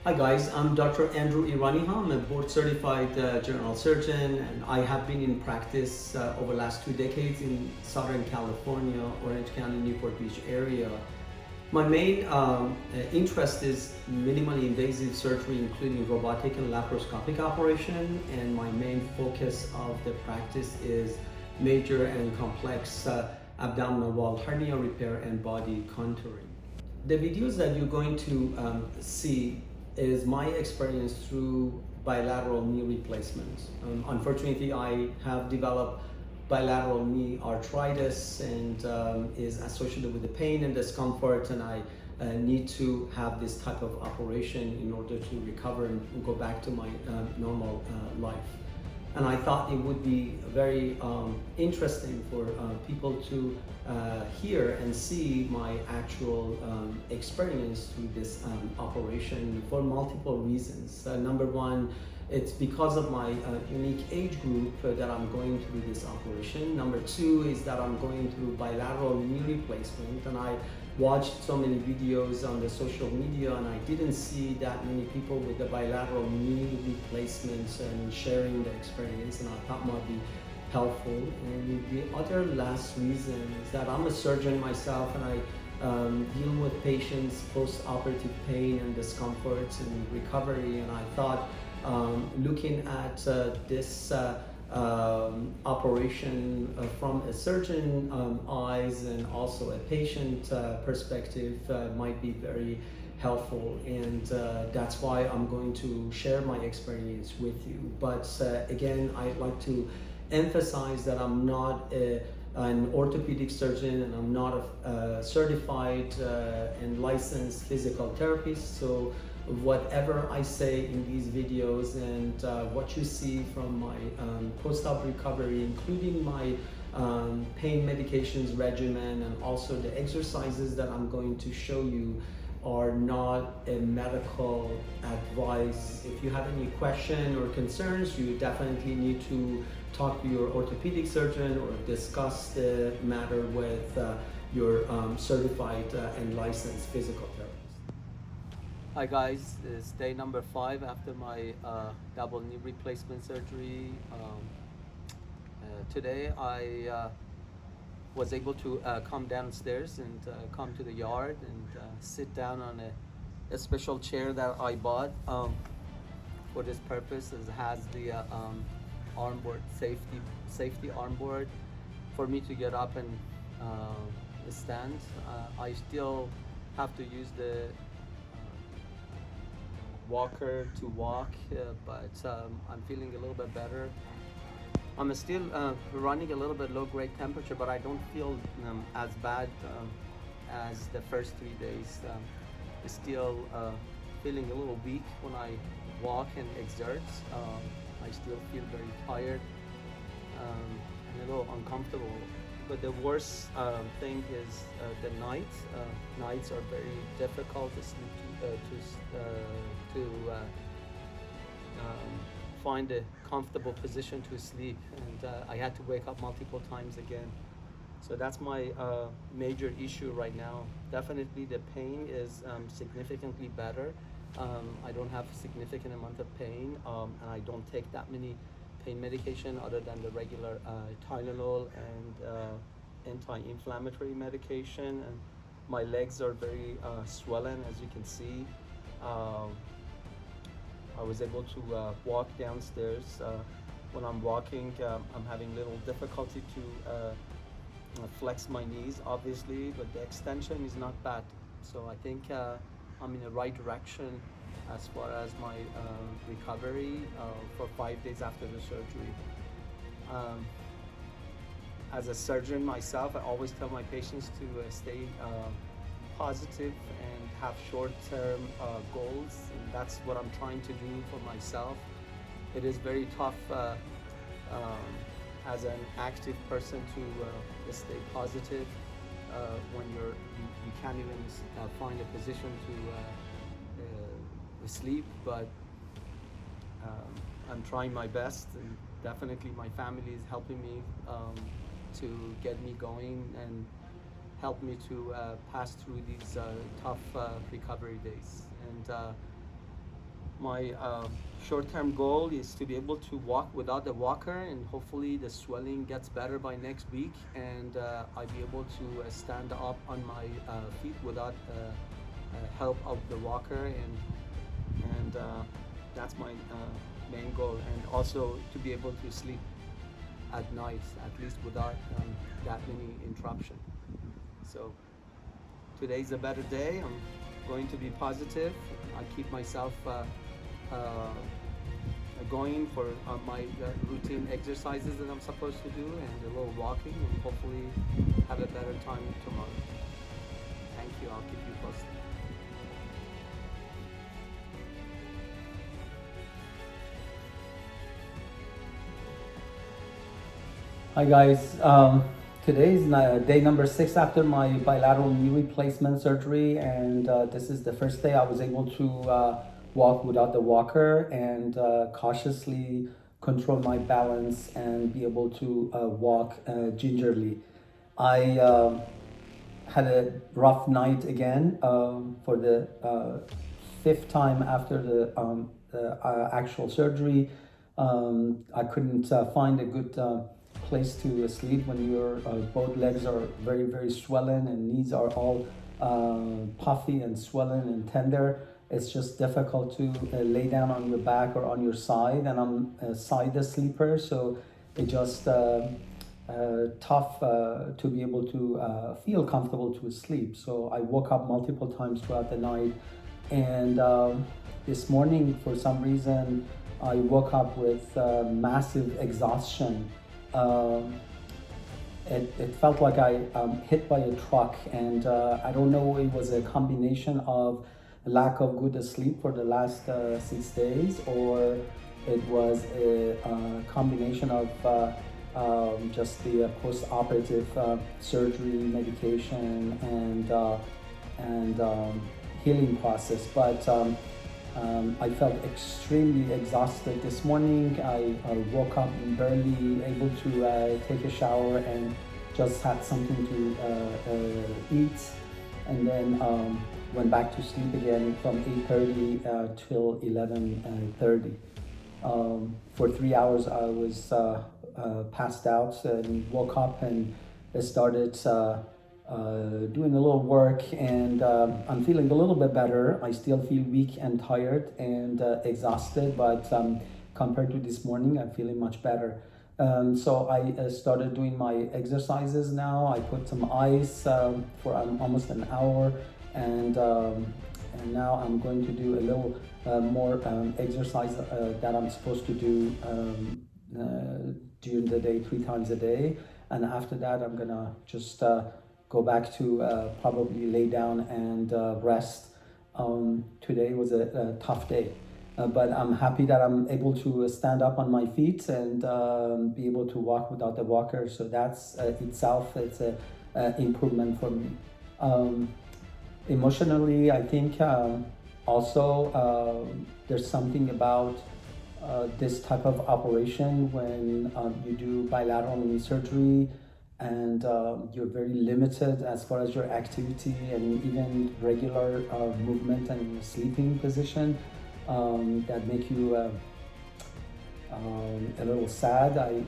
Hi guys, I'm Dr. Iraniha. I'm a board certified general surgeon, and I have been in practice over the last 2 decades in Southern California, Orange County, Newport Beach area. My main interest is minimally invasive surgery, including robotic and laparoscopic operation, and my main focus of the practice is major and complex abdominal wall hernia repair and body contouring. The videos that you're going to see is my experience through bilateral knee replacement. Unfortunately, I have developed bilateral knee arthritis and is associated with the pain and discomfort, and I need to have this type of operation in order to recover and go back to my normal life. And I thought it would be very interesting for people to hear and see my actual experience through this operation for multiple reasons. Number one, it's because of my unique age group that I'm going through this operation. Number two is that I'm going through bilateral knee replacement, and I watched so many videos on the social media, and I didn't see that many people with the bilateral knee replacements and sharing the experience, and I thought might be helpful. And the other last reason is that I'm a surgeon myself, and I deal with patients post-operative pain and discomforts and recovery, and I thought looking at this operation from a surgeon eyes and also a patient perspective might be very helpful, and that's why I'm going to share my experience with you. But again, I'd like to emphasize that I'm not an orthopedic surgeon, and I'm not a certified and licensed physical therapist. So whatever I say in these videos and what you see from my post-op recovery, including my pain medications regimen and also the exercises that I'm going to show you, are not a medical advice. If you have any question or concerns, you definitely need to talk to your orthopedic surgeon or discuss the matter with your certified and licensed physical therapist. Hi guys, it's day number 5 after my double knee replacement surgery. Today I was able to come downstairs and come to the yard and sit down on a special chair that I bought for this purpose. It has the armboard, safety armboard for me to get up and stand. I still have to use the walker to walk, but I'm feeling a little bit better. I'm still running a little bit low grade temperature, but I don't feel as bad as the first 3 days. Still feeling a little weak when I walk and exert. I still feel very tired and a little uncomfortable. But the worst thing is the night. Nights are very difficult to sleep to find a comfortable position to sleep, and I had to wake up multiple times again. So that's my major issue right now. Definitely the pain is significantly better. I don't have a significant amount of pain, and I don't take that many pain medication other than the regular Tylenol and anti-inflammatory medication. And my legs are very swollen, as you can see. I was able to walk downstairs. When I'm walking, I'm having little difficulty to flex my knees, obviously, but the extension is not bad. So I think I'm in the right direction as far as my recovery for 5 days after the surgery. as a surgeon myself, I always tell my patients to stay positive and have short-term goals, and that's what I'm trying to do for myself. It is very tough um, as an active person to stay positive when you can't even find a position to sleep, but I'm trying my best, and definitely my family is helping me to get me going and help me to pass through these tough recovery days. And my short-term goal is to be able to walk without the walker, and hopefully the swelling gets better by next week, and I'll be able to stand up on my feet without help of the walker, and that's my main goal, and also to be able to sleep at night, at least without that many interruption. So today's a better day. I'm going to be positive. I keep myself going for my routine exercises that I'm supposed to do, and a little walking, and hopefully have a better time tomorrow. Thank you. I'll keep you posted. Hi guys, today is day number 6 after my bilateral knee replacement surgery, and this is the first day I was able to walk without the walker and cautiously control my balance and be able to walk gingerly. I had a rough night again for the 5th time after the actual surgery. I couldn't find a good place to sleep when your both legs are very, very swollen and knees are all puffy and swollen and tender. It's just difficult to lay down on your back or on your side, and I'm a side sleeper, so it just tough to be able to feel comfortable to sleep. So I woke up multiple times throughout the night, and this morning for some reason I woke up with massive exhaustion. It felt like I hit by a truck, and I don't know, it was a combination of lack of good sleep for the last 6 days, or it was a combination of just the post-operative surgery, medication, and healing process. But I felt extremely exhausted this morning. I woke up barely able to take a shower and just had something to eat, and then went back to sleep again from 8:30 till 11:30. For 3 hours I was passed out, and woke up and started doing a little work, and I'm feeling a little bit better. I still feel weak and tired and exhausted, but compared to this morning, I'm feeling much better. So I started doing my exercises now. I put some ice for almost an hour, and now I'm going to do a little more exercise that I'm supposed to do during the day, 3 times a day. And after that, I'm gonna just go back to probably lay down and rest. Today was a tough day, but I'm happy that I'm able to stand up on my feet and be able to walk without the walker. So that's itself, it's a improvement for me. Emotionally, I think also there's something about this type of operation when you do bilateral knee surgery, and you're very limited as far as your activity and even regular movement and sleeping position, that make you a little sad. I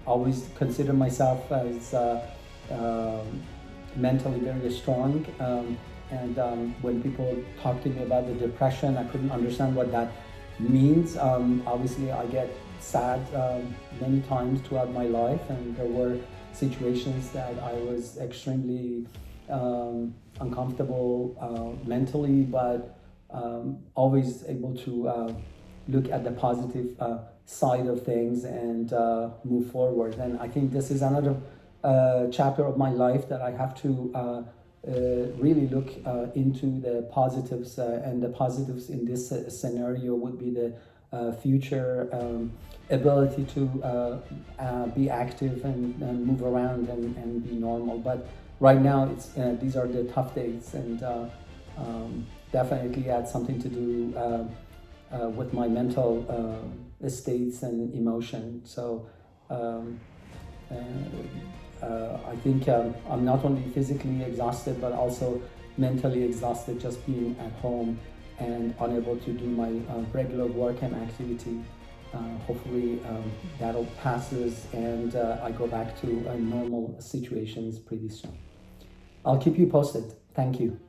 always consider myself as mentally very strong, and when people talk to me about the depression, I couldn't understand what that means. Obviously I get sad many times throughout my life, and there were situations that I was extremely uncomfortable mentally, but always able to look at the positive side of things and move forward. And I think this is another chapter of my life that I have to really look into the positives, and the positives in this scenario would be the future ability to be active and move around and be normal. But right now, these are the tough days, and definitely had something to do with my mental states and emotion. So I think I'm not only physically exhausted, but also mentally exhausted just being at home and unable to do my regular work and activity. Hopefully that'll passes and I go back to normal situations pretty soon. I'll keep you posted. Thank you.